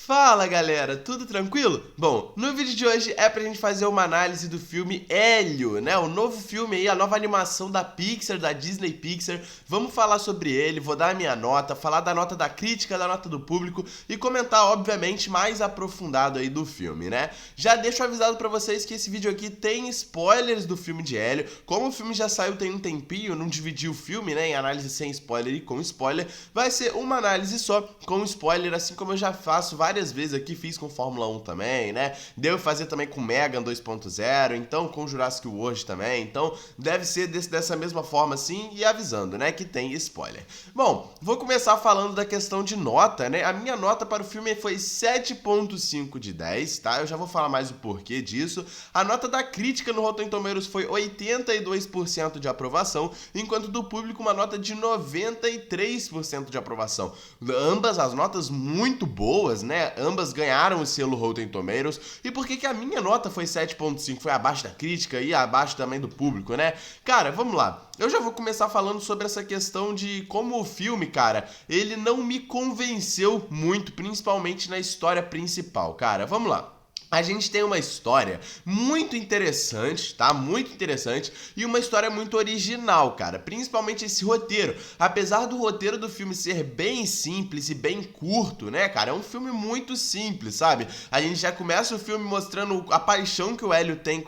Fala galera, tudo tranquilo? Bom, no vídeo de hoje é pra gente fazer uma análise do filme Hélio, né? O novo filme aí, a nova animação da Pixar, da Disney Pixar. Vamos falar sobre ele, vou dar a minha nota, falar da nota da crítica, da nota do público e comentar, obviamente, mais aprofundado aí do filme, né? Já deixo avisado pra vocês que esse vídeo aqui tem spoilers do filme de Hélio. Como o filme já saiu tem um tempinho, não dividi o filme, né, em análise sem spoiler e com spoiler, vai ser uma análise só com spoiler, assim como eu já faço várias vezes aqui, fiz com Fórmula 1 também, né? Devo fazer também com Megan 2.0, então com Jurassic World também, então deve ser dessa mesma forma assim e avisando, né, que tem spoiler. Bom, vou começar falando da questão de nota, né? A minha nota para o filme foi 7.5 de 10, tá? Eu já vou falar mais o porquê disso. A nota da crítica no Rotten Tomatoes foi 82% de aprovação, enquanto do público uma nota de 93% de aprovação. Ambas as notas muito boas, né? Ambas ganharam o selo Rotten Tomatoes. E por que a minha nota foi 7.5? Foi abaixo da crítica e abaixo também do público, né? Cara, vamos lá. Eu já vou começar falando sobre essa questão de como o filme, cara, ele não me convenceu muito, principalmente na história principal, cara. Vamos lá. A gente tem uma história muito interessante, tá? Muito interessante e uma história muito original, cara. Principalmente esse roteiro. Apesar do roteiro do filme ser bem simples e bem curto, né, cara? É um filme muito simples, sabe? A gente já começa o filme mostrando a paixão que o Hélio tem,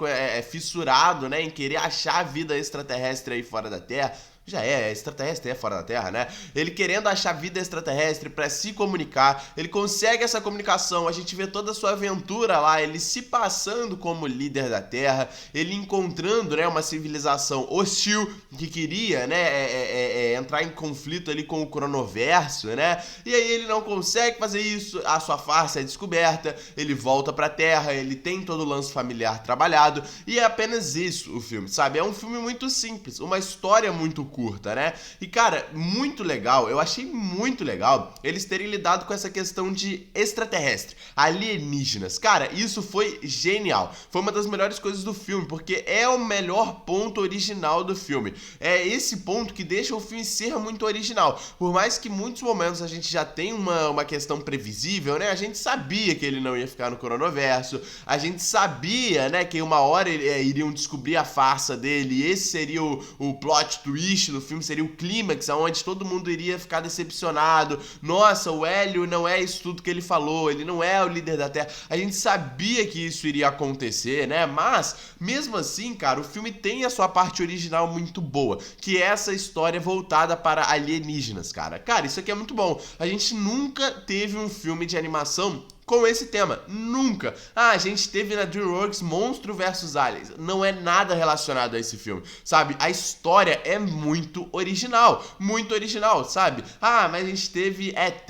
fissurado, né, em querer achar a vida extraterrestre aí fora da Terra. Já é extraterrestre, é fora da Terra, né? Ele querendo achar vida extraterrestre pra se comunicar, ele consegue essa comunicação, a gente vê toda a sua aventura lá, ele se passando como líder da Terra, ele encontrando, né, uma civilização hostil que queria, né, entrar em conflito ali com o cronoverso, né? E aí ele não consegue fazer isso, a sua farsa é descoberta, ele volta pra Terra, ele tem todo o lance familiar trabalhado, e é apenas isso o filme, sabe? É um filme muito simples, uma história muito curta, né? E cara, muito legal, eu achei muito legal eles terem lidado com essa questão de extraterrestre, alienígenas. Cara, isso foi genial. Foi uma das melhores coisas do filme, porque é o melhor ponto original do filme. É esse ponto que deixa o filme ser muito original. Por mais que em muitos momentos a gente já tem uma questão previsível, né? A gente sabia que ele não ia ficar no cronoverso, a gente sabia, né, que uma hora iriam descobrir a farsa dele, e esse seria o plot twist do filme, seria o clímax, onde todo mundo iria ficar decepcionado. Nossa, o Hélio não é isso tudo que ele falou, ele não é o líder da Terra. A gente sabia que isso iria acontecer, né? Mas, mesmo assim, cara, o filme tem a sua parte original muito boa, que é essa história voltada para alienígenas, cara. Cara, isso aqui é muito bom. A gente nunca teve um filme de animação com esse tema, nunca. A gente teve na DreamWorks Monstro vs Aliens, não é nada relacionado a esse filme, sabe? A história é muito original, sabe? Mas a gente teve ET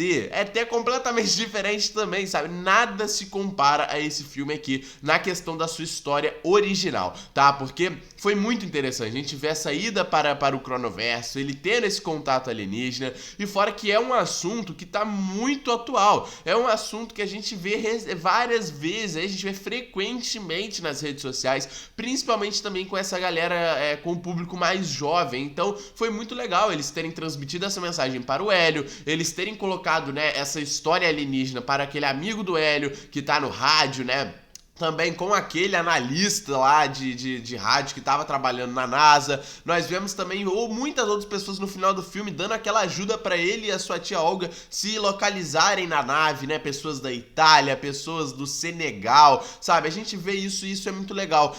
é completamente diferente também, sabe? Nada se compara a esse filme aqui, na questão da sua história original, tá? Porque foi muito interessante, a gente vê essa ida para o cronoverso, ele tendo esse contato alienígena, e fora que é um assunto que tá muito atual, é um assunto que a gente vê várias vezes, a gente vê frequentemente nas redes sociais, principalmente também com essa galera, com o público mais jovem. Então foi muito legal eles terem transmitido essa mensagem para o Hélio, eles terem colocado, né, essa história alienígena para aquele amigo do Hélio que tá no rádio, né? Também com aquele analista lá de rádio que estava trabalhando na NASA. Nós vemos também muitas outras pessoas no final do filme dando aquela ajuda para ele e a sua tia Olga se localizarem na nave, né? Pessoas da Itália, pessoas do Senegal, sabe? A gente vê isso e isso é muito legal.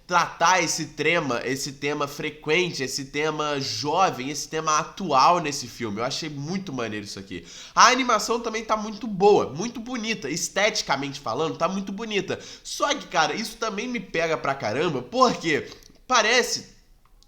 Tratar esse tema frequente, esse tema jovem, esse tema atual nesse filme. Eu achei muito maneiro isso aqui. A animação também tá muito boa, muito bonita, esteticamente falando, tá muito bonita. Só que, cara, isso também me pega pra caramba, porque parece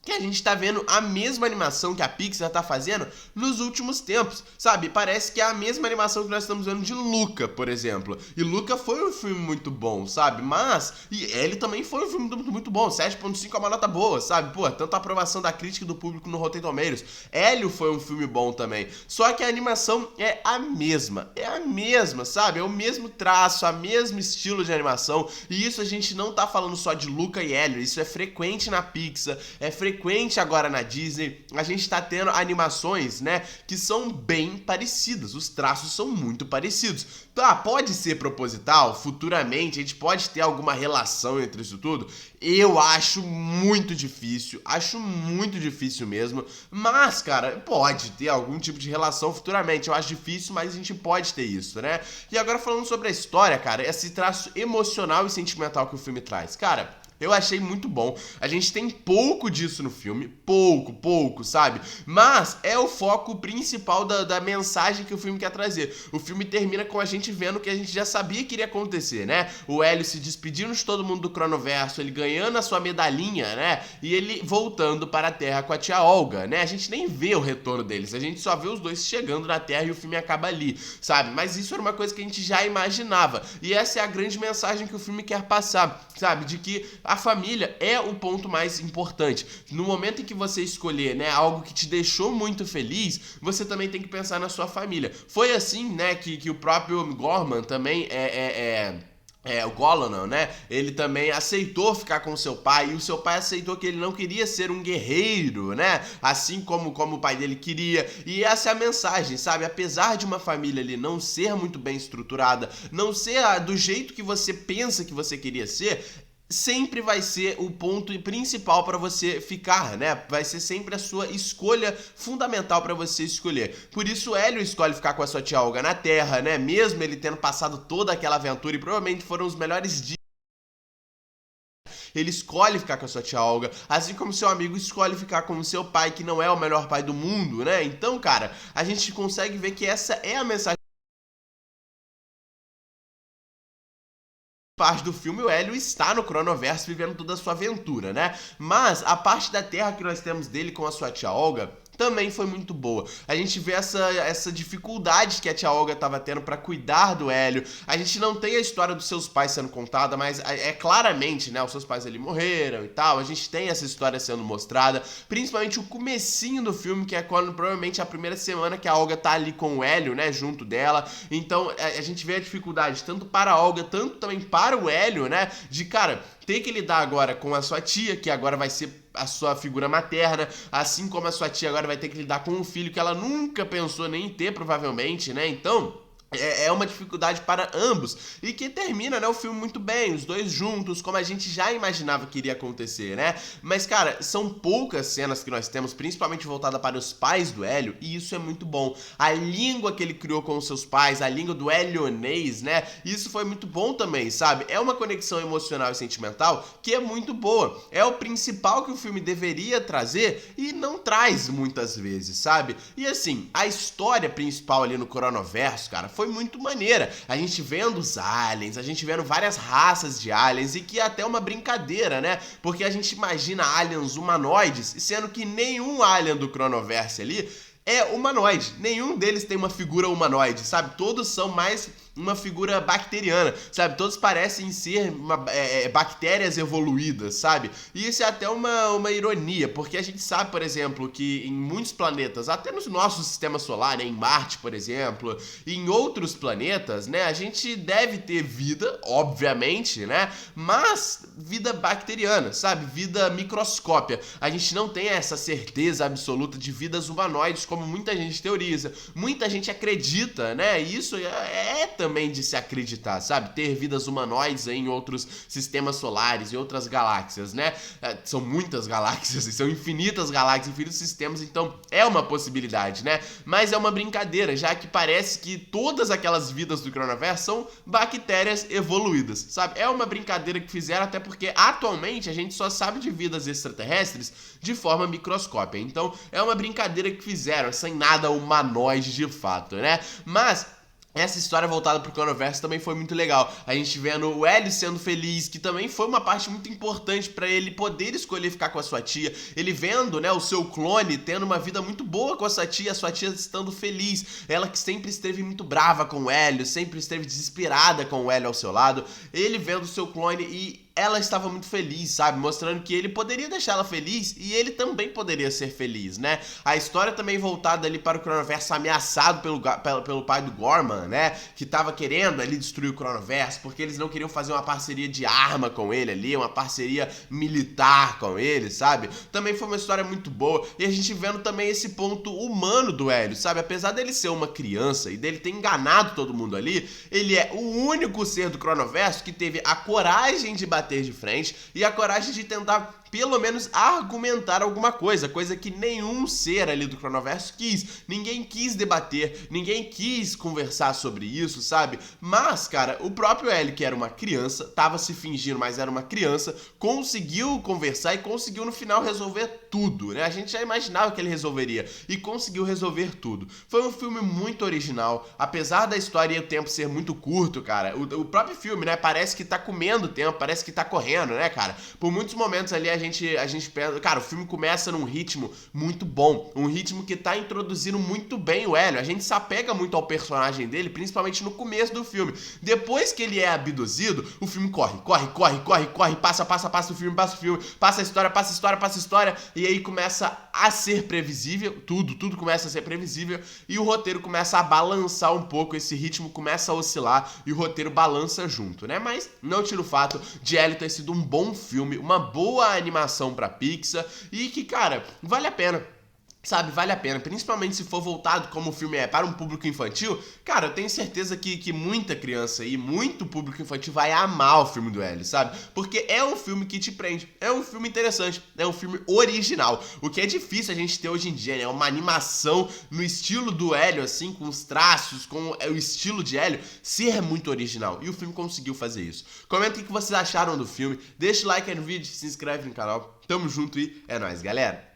que a gente tá vendo a mesma animação que a Pixar tá fazendo nos últimos tempos, sabe? Parece que é a mesma animação que nós estamos vendo de Luca, por exemplo. E Luca foi um filme muito bom, sabe? Mas, e ele também foi um filme muito bom, 7.5 é uma nota boa, sabe? Pô, tanto a aprovação da crítica e do público no Rotten Tomatoes. Hélio foi um filme bom também. Só que a animação é a mesma, sabe? É o mesmo traço, o mesmo estilo de animação. E isso a gente não tá falando só de Luca e Hélio, isso é frequente na Pixar, é frequente frequente agora na Disney. A gente tá tendo animações, né, que são bem parecidas, os traços são muito parecidos. Tá, pode ser proposital, futuramente a gente pode ter alguma relação entre isso tudo. Eu acho muito difícil mesmo, mas, cara, pode ter algum tipo de relação futuramente. Eu acho difícil, mas a gente pode ter isso, né? E agora falando sobre a história, cara, esse traço emocional e sentimental que o filme traz, cara, eu achei muito bom. A gente tem pouco disso no filme, pouco, sabe? Mas é o foco principal da mensagem que o filme quer trazer. O filme termina com a gente vendo o que a gente já sabia que iria acontecer, né? O Hélio se despedindo de todo mundo do Cronoverso, ele ganhando a sua medalhinha, né? E ele voltando para a Terra com a tia Olga, né? A gente nem vê o retorno deles, a gente só vê os dois chegando na Terra e o filme acaba ali, sabe? Mas isso era uma coisa que a gente já imaginava. E essa é a grande mensagem que o filme quer passar, sabe? De que a família é o ponto mais importante. No momento em que você escolher, né, algo que te deixou muito feliz, você também tem que pensar na sua família. Foi assim, né, que o próprio Gorman também o Gollum, né? Ele também aceitou ficar com seu pai, e o seu pai aceitou que ele não queria ser um guerreiro, né? Assim como o pai dele queria. E essa é a mensagem, sabe? Apesar de uma família ali não ser muito bem estruturada, não ser do jeito que você pensa que você queria ser, sempre vai ser o ponto principal para você ficar, né? Vai ser sempre a sua escolha fundamental para você escolher. Por isso, Hélio escolhe ficar com a sua tia Olga na Terra, né? Mesmo ele tendo passado toda aquela aventura e provavelmente foram os melhores dias. Ele escolhe ficar com a sua tia Olga, assim como seu amigo escolhe ficar com o seu pai, que não é o melhor pai do mundo, né? Então, cara, a gente consegue ver que essa é a mensagem. Parte do filme, o Hélio está no Cronoverso vivendo toda a sua aventura, né? Mas a parte da Terra que nós temos dele com a sua tia Olga também foi muito boa. A gente vê essa dificuldade que a tia Olga estava tendo para cuidar do Hélio. A gente não tem a história dos seus pais sendo contada, mas é claramente, né, os seus pais ali morreram e tal. A gente tem essa história sendo mostrada, principalmente o comecinho do filme, que é quando provavelmente é a primeira semana que a Olga tá ali com o Hélio, né, junto dela. Então a gente vê a dificuldade tanto para a Olga, tanto também para o Hélio, né, de, cara, ter que lidar agora com a sua tia, que agora vai ser a sua figura materna, assim como a sua tia agora vai ter que lidar com um filho que ela nunca pensou nem em ter, provavelmente, né? Então, é uma dificuldade para ambos, e que termina, né, o filme muito bem, os dois juntos, como a gente já imaginava que iria acontecer, né? Mas, cara, são poucas cenas que nós temos, principalmente voltada para os pais do Hélio, e isso é muito bom. A língua que ele criou com os seus pais, a língua do helionês, né? Isso foi muito bom também, sabe? É uma conexão emocional e sentimental que é muito boa. É o principal que o filme deveria trazer e não traz muitas vezes, sabe? E assim, a história principal ali no Cronoverso, cara, foi muito maneira. A gente vendo os aliens, a gente vendo várias raças de aliens, e que é até uma brincadeira, né? Porque a gente imagina aliens humanoides, sendo que nenhum alien do Cronoverse ali é humanoide. Nenhum deles tem uma figura humanoide, sabe? Todos são mais uma figura bacteriana, sabe? Todos parecem ser bactérias evoluídas, sabe? E isso é até uma ironia, porque a gente sabe, por exemplo, que em muitos planetas, até no nosso sistema solar, né, em Marte, por exemplo, e em outros planetas, né, a gente deve ter vida, obviamente, né, mas vida bacteriana, sabe? Vida microscópia. A gente não tem essa certeza absoluta de vidas humanoides, como muita gente teoriza, muita gente acredita, né? E isso é também de se acreditar, sabe? Ter vidas humanoides em outros sistemas solares e outras galáxias, né? São muitas galáxias, são infinitas galáxias, infinitos sistemas, então é uma possibilidade, né? Mas é uma brincadeira, já que parece que todas aquelas vidas do Cronoverse são bactérias evoluídas, sabe? É uma brincadeira que fizeram, até porque atualmente a gente só sabe de vidas extraterrestres de forma microscópica, então é uma brincadeira que fizeram, sem nada humanoide de fato, né? Mas essa história voltada pro Cronoverse também foi muito legal. A gente vendo o Hélio sendo feliz, que também foi uma parte muito importante pra ele poder escolher ficar com a sua tia. Ele vendo, né, o seu clone tendo uma vida muito boa com a sua tia estando feliz. Ela que sempre esteve muito brava com o Hélio, sempre esteve desesperada com o Hélio ao seu lado. Ele vendo o seu clone e ela estava muito feliz, sabe? Mostrando que ele poderia deixar ela feliz e ele também poderia ser feliz, né? A história também voltada ali para o Cronoverso ameaçado pelo pai do Gorman, né? Que tava querendo ali destruir o Cronoverso porque eles não queriam fazer uma parceria de arma com ele ali, uma parceria militar com ele, sabe? Também foi uma história muito boa e a gente vendo também esse ponto humano do Hélio, sabe? Apesar dele ser uma criança e dele ter enganado todo mundo ali, ele é o único ser do Cronoverso que teve a coragem de bater de frente e a coragem de tentar pelo menos argumentar alguma coisa que nenhum ser ali do Cronoverso quis. Ninguém quis debater, ninguém quis conversar sobre isso, sabe? Mas, cara, o próprio Hélio, que era uma criança, tava se fingindo, mas era uma criança, conseguiu conversar e conseguiu no final resolver tudo, né? A gente já imaginava que ele resolveria e conseguiu resolver tudo. Foi um filme muito original, apesar da história e o tempo ser muito curto, cara. O próprio filme, né, parece que tá comendo tempo, parece que tá correndo, né, cara? Por muitos momentos ali a gente pensa, cara, o filme começa num ritmo muito bom, um ritmo que tá introduzindo muito bem o Hélio. A gente se apega muito ao personagem dele, principalmente no começo do filme. Depois que ele é abduzido, o filme corre, passa o filme, passa a história, e aí começa a ser previsível, tudo começa a ser previsível, e o roteiro começa a balançar um pouco, esse ritmo começa a oscilar, e o roteiro balança junto, né? Mas não tira o fato de Hélio ter sido um bom filme, uma boa animação pra Pixar, e que, cara, vale a pena. Sabe, vale a pena, principalmente se for voltado como o filme é para um público infantil. Cara, eu tenho certeza que muita criança e muito público infantil vai amar o filme do Hélio, sabe? Porque é um filme que te prende, é um filme interessante, é um filme original. O que é difícil a gente ter hoje em dia, né? Uma animação no estilo do Hélio, assim, com os traços, com o estilo de Hélio, ser muito original. E o filme conseguiu fazer isso. Comentem o que vocês acharam do filme, deixa o like aí no vídeo, se inscreve no canal. Tamo junto e é nóis, galera!